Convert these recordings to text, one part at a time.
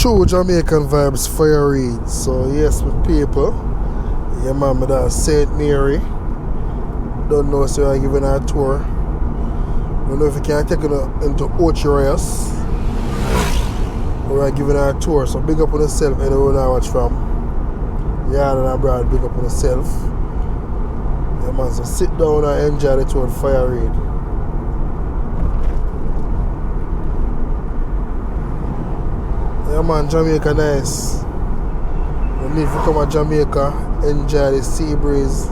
True Jamaican vibes fire read. So yes, my people. Yeah man, my dad St. Mary. Don't know so I'm giving her a tour. Don't know if you can take her into Ochiroyas. Or I'm giving her a tour. So big up on yourself anywhere I watch from. Yeah, and abroad, big up on yourself. Yeah man, so sit down and enjoy the tour fire read. Yeah man, Jamaica nice. You need to come to Jamaica, enjoy the sea breeze,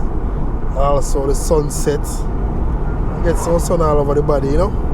also the sunset. Get some sun all over the body, you know?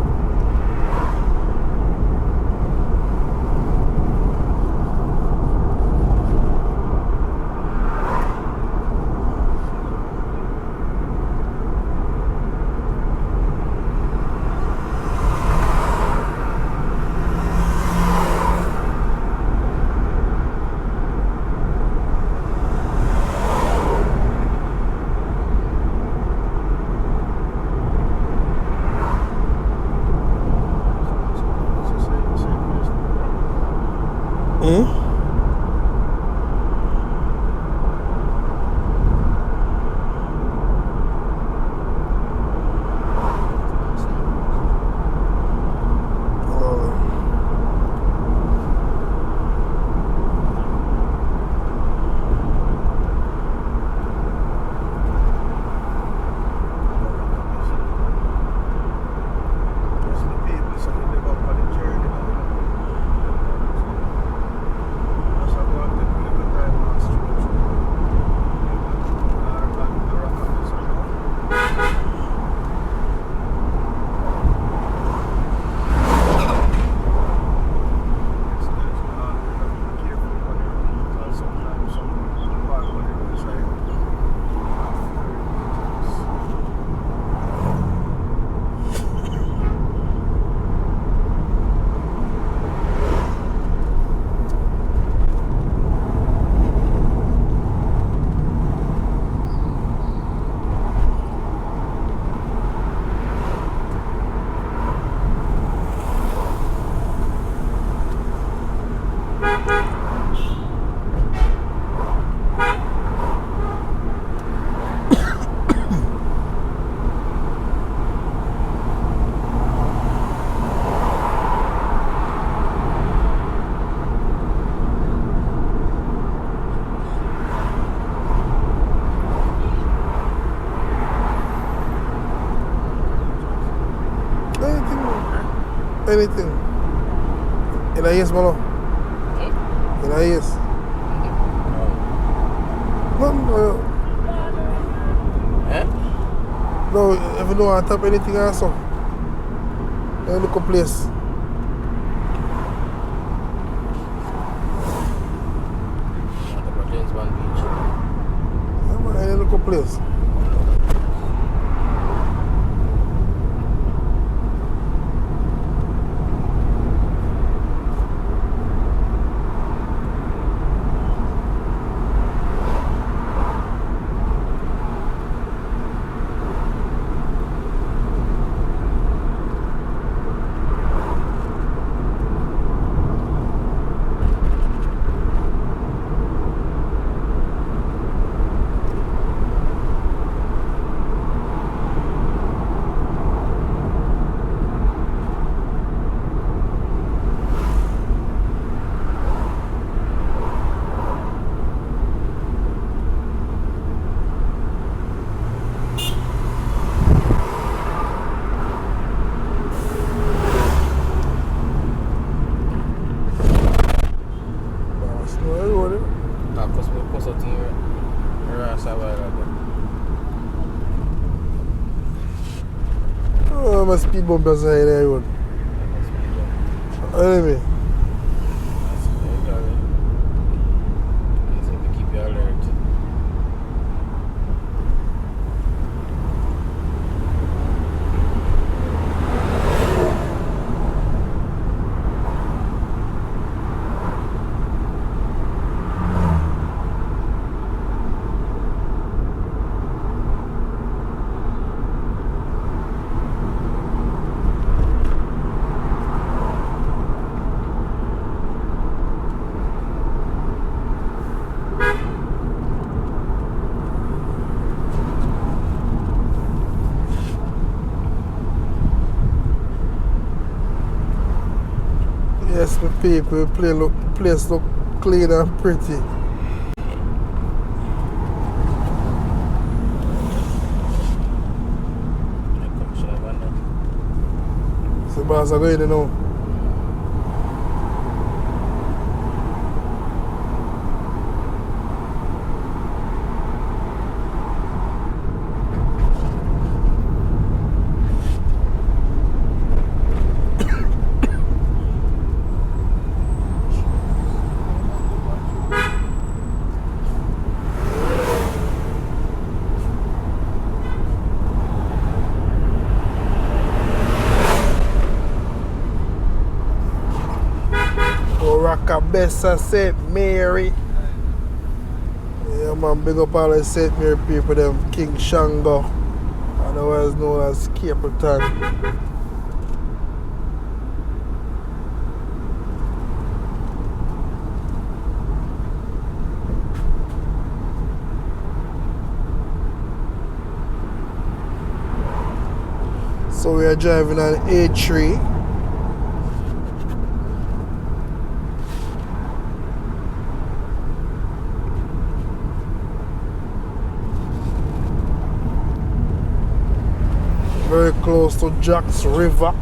Anything. In a yes, Malo. In a yes. No. No, if you know I tap anything also. I look a place. Yeah, man, I look a place. Speed bump that's high there, road. Anyway. Keep you alert. Yes, my people, the place look clean and pretty. So boss are going now. Rockabessa St. Mary. Yeah man, big up all the St. Mary people, them King Shango, otherwise known as Capleton. So we are driving on A3. Very close to Jacks River.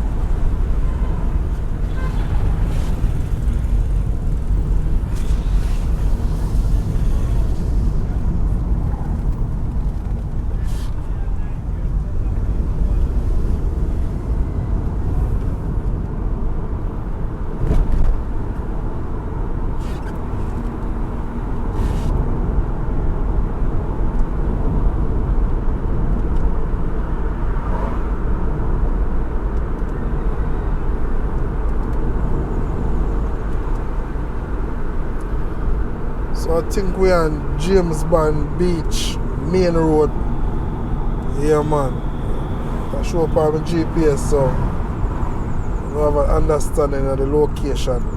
So I think we're on James Bond Beach, main road. Yeah man. I show up on my GPS so we have an understanding of the location.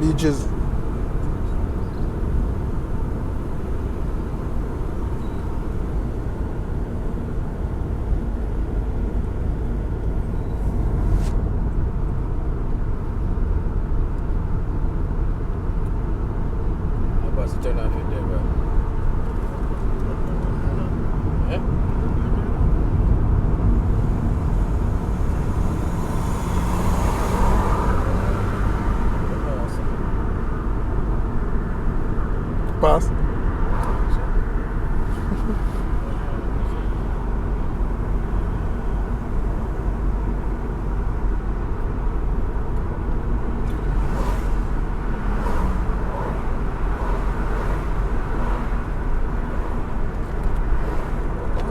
Beaches. Turn off it there, bro. Yeah? Pass.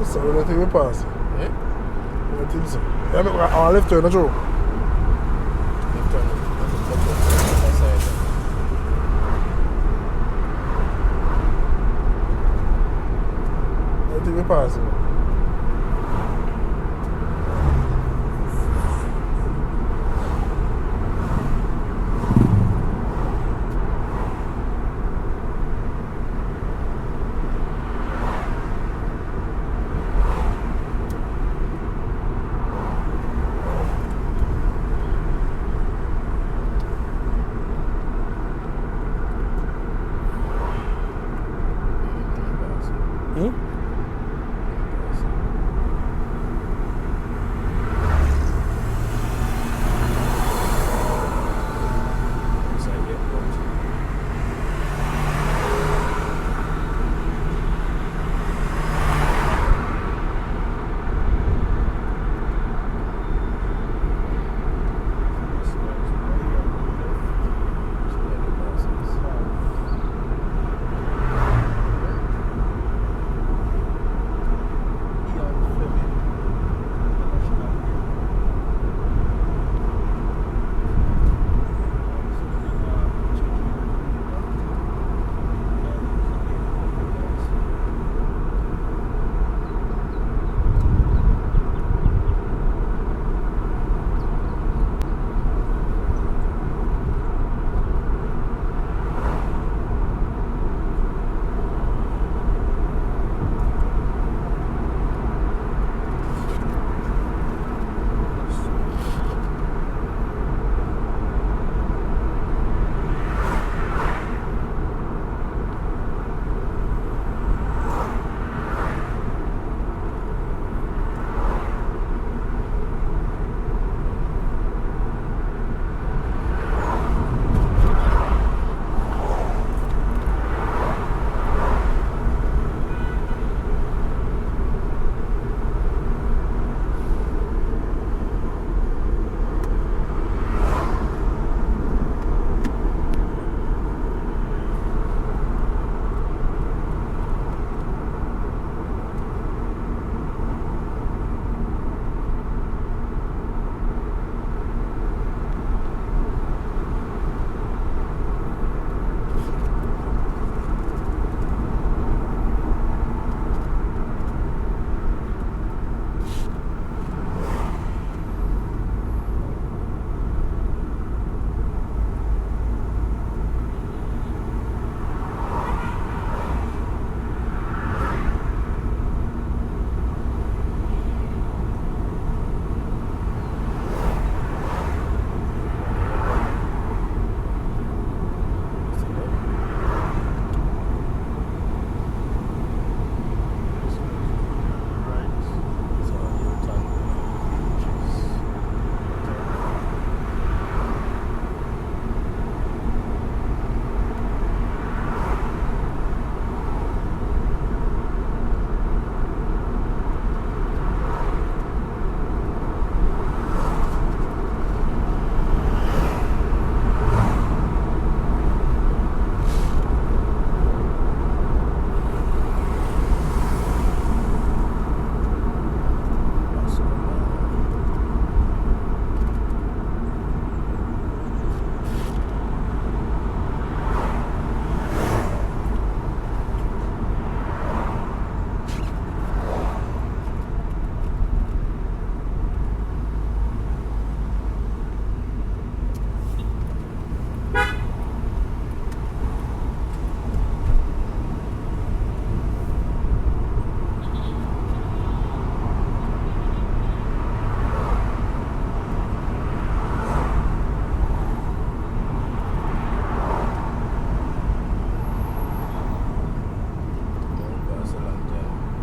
So I don't think we pass. Yeah? I don't think so. Yeah, but our left turn, not true. Left turn. Left side. I don't think we pass.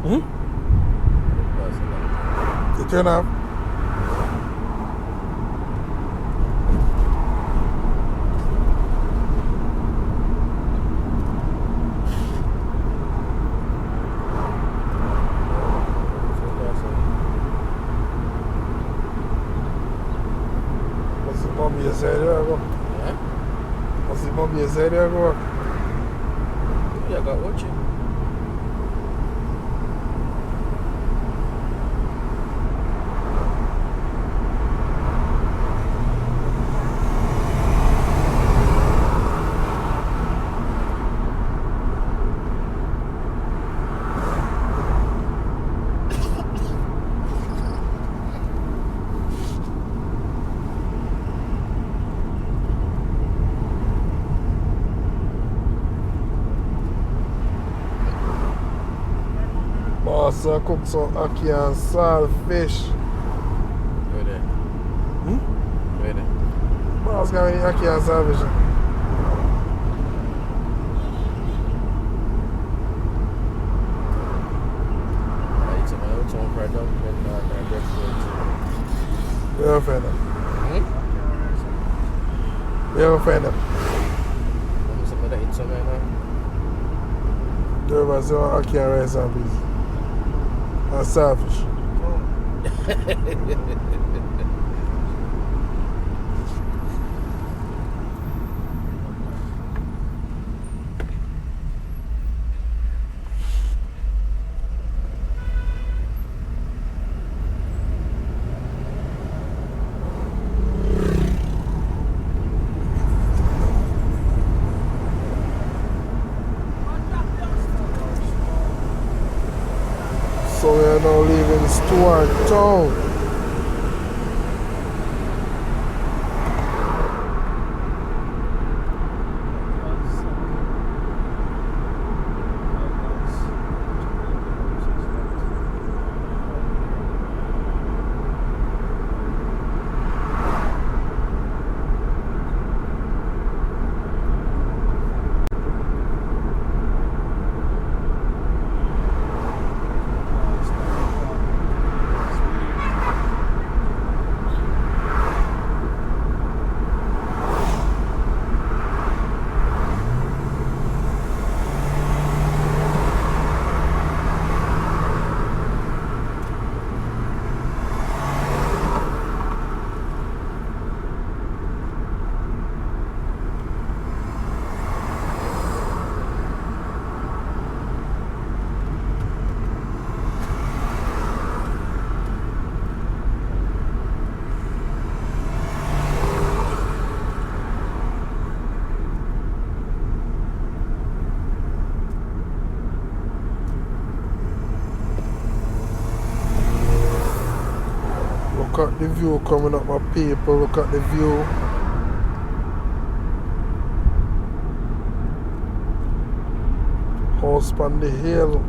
Hmm? You turn off? What's the mom you said there go? Huh? What's the mom you said there go? Yeah, I got watching. Boss, I cook some ackee and salt fish. Where there? Hmm? Where there? Boss got any ackee and salt fish? I eat some fried dumpling and breadfruit. We don't find them. We don't find them. I'm some that eat some right now. There was some ackee and rice and peas. And salt fish. So we are now leaving Stuart Town. Look at the view coming up, my people. Look at the view. House on the hill.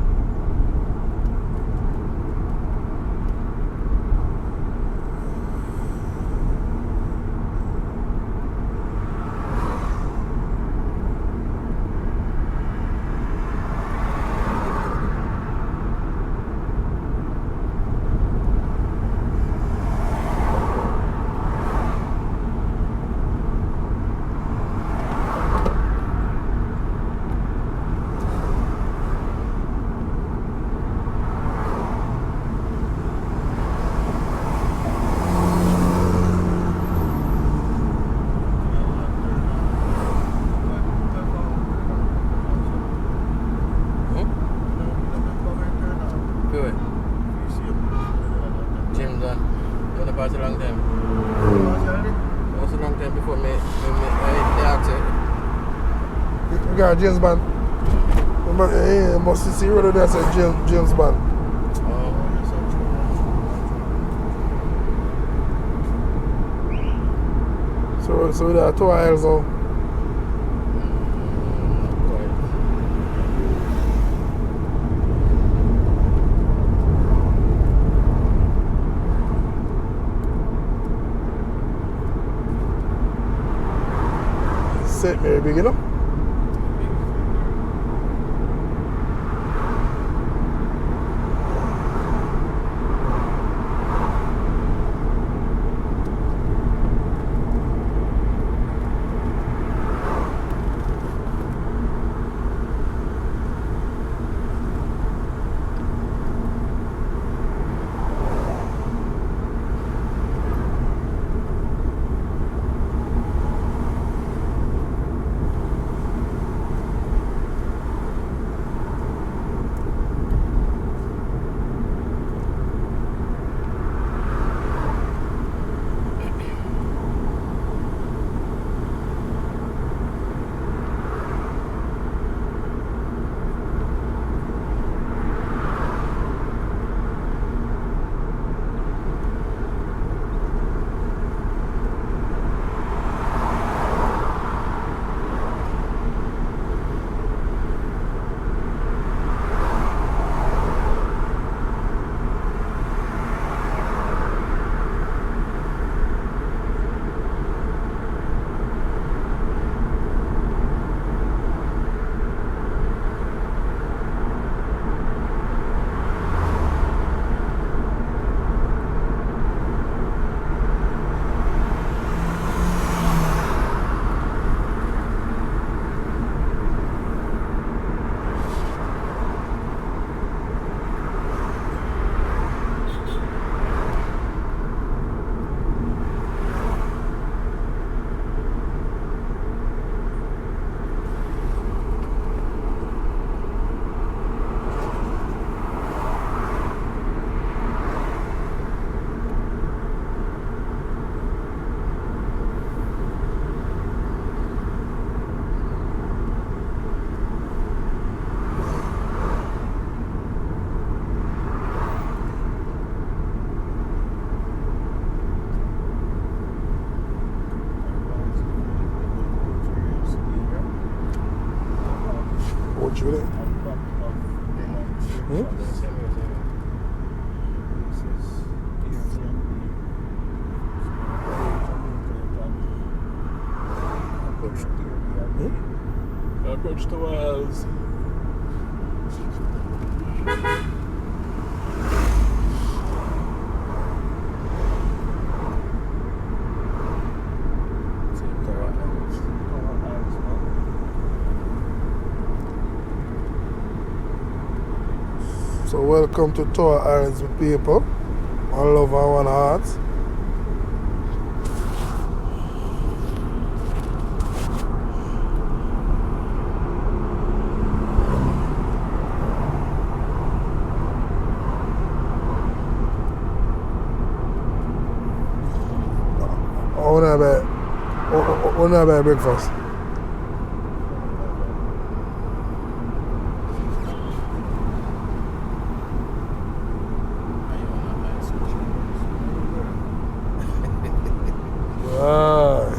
Good. Gym done. You want to pass a long time? That was a long time before me I asked you. You got a James Bond. You must see whether that's a James Bond. So there are 2 aisles now. St. Mary big enough. Approach the Wells. So welcome to Tower Islands, my people. One love and one heart. I want to buy breakfast. Right.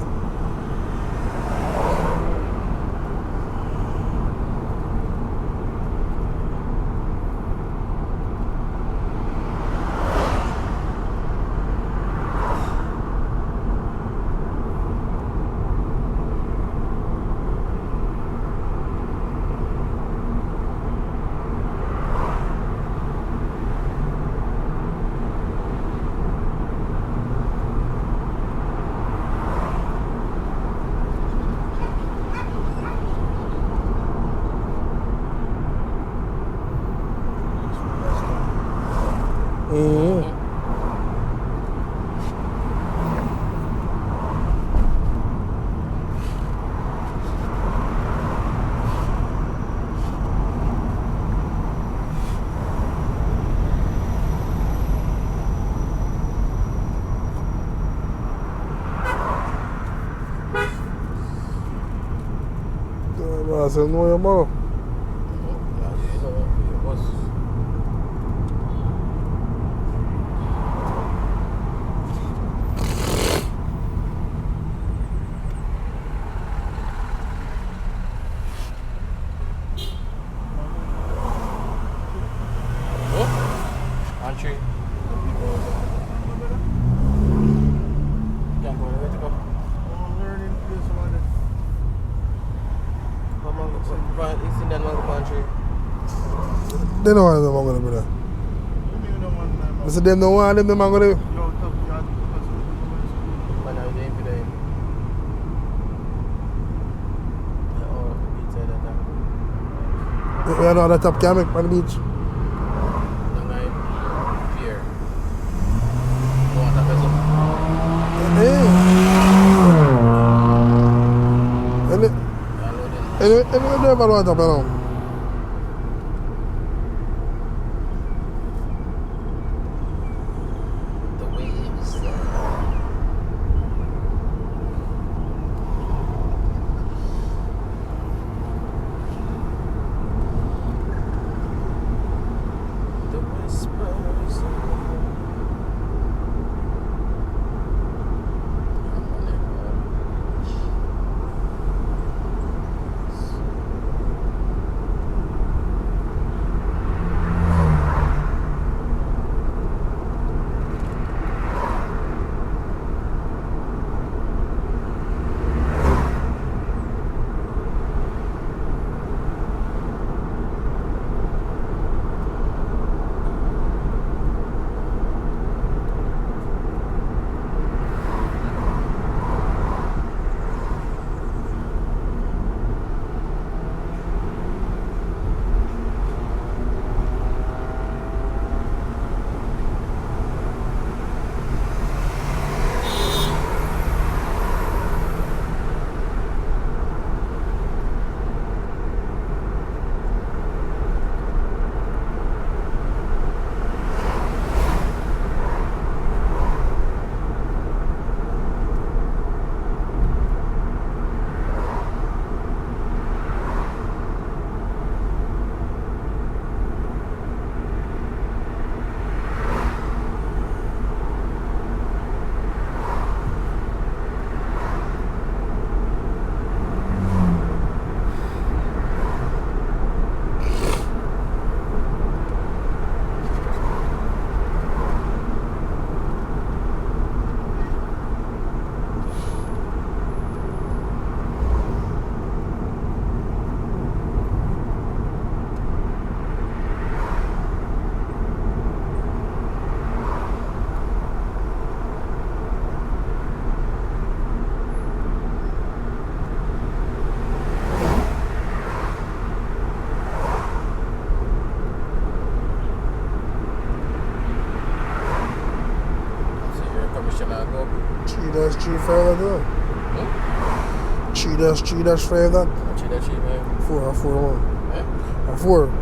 I said, no, your mother. Country. Can't go there to go. It's in that mango country. They don't want them mango there, brother. I said, them don't want them mango there. When are you doing for them? Oh, beach side of that. You know that top can make on the beach. Don't I fear. Don't want that vessel. Anyway, never want to belong. The waves. The whispers. 3-3-5 that. Hmm? 3-3-5 that. What you that cheap, man? 4-4-1. Eh? 4. Oh.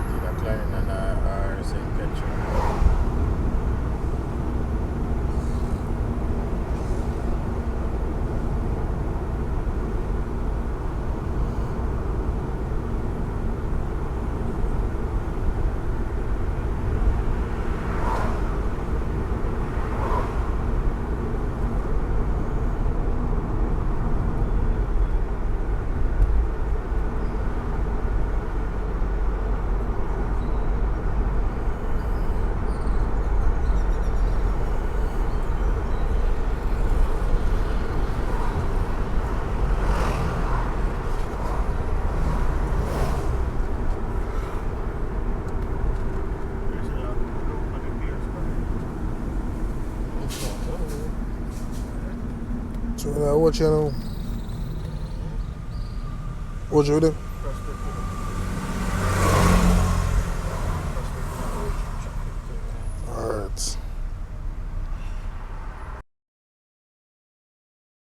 Either Klein and or St. Petra. So what channel? What you do?